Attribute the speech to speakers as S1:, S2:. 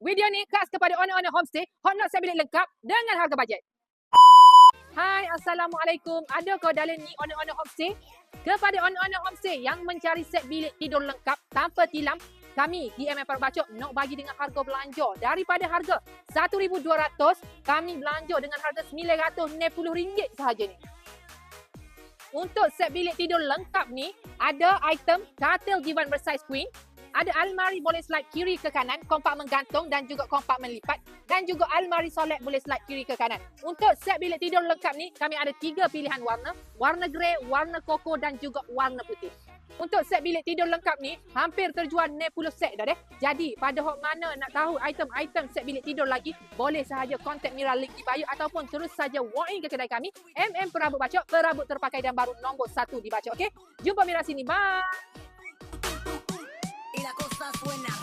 S1: Video ni khas kepada owner-owner homestay, hot not set bilik lengkap dengan harga bajet. Hai, Assalamualaikum. Ada kau dalam ni owner-owner homestay? Kepada owner-owner homestay yang mencari set bilik tidur lengkap tanpa tilam, kami di MFR Bacok nak bagi dengan harga belanja. Daripada harga RM1,200, kami belanja dengan harga RM990 sahaja ni. Untuk set bilik tidur lengkap ni, ada item katil divan bersaiz queen, ada almari boleh slide kiri ke kanan, kompartmen gantung dan juga kompartmen lipat, dan juga almari solat boleh slide kiri ke kanan. Untuk set bilik tidur lengkap ni, kami ada 3 pilihan warna, warna grey, warna koko dan juga warna putih. Untuk set bilik tidur lengkap ni, hampir terjual 60 set dah deh. Jadi, pada hok mana nak tahu item-item set bilik tidur lagi, boleh sahaja kontak Mira link di bio ataupun terus saja walk in ke kedai kami, MM Perabot Bacok, perabot terpakai dan baru nombor 1 di Bacok. Okey? Jumpa Mira sini. Bye!
S2: Y la cosa suena.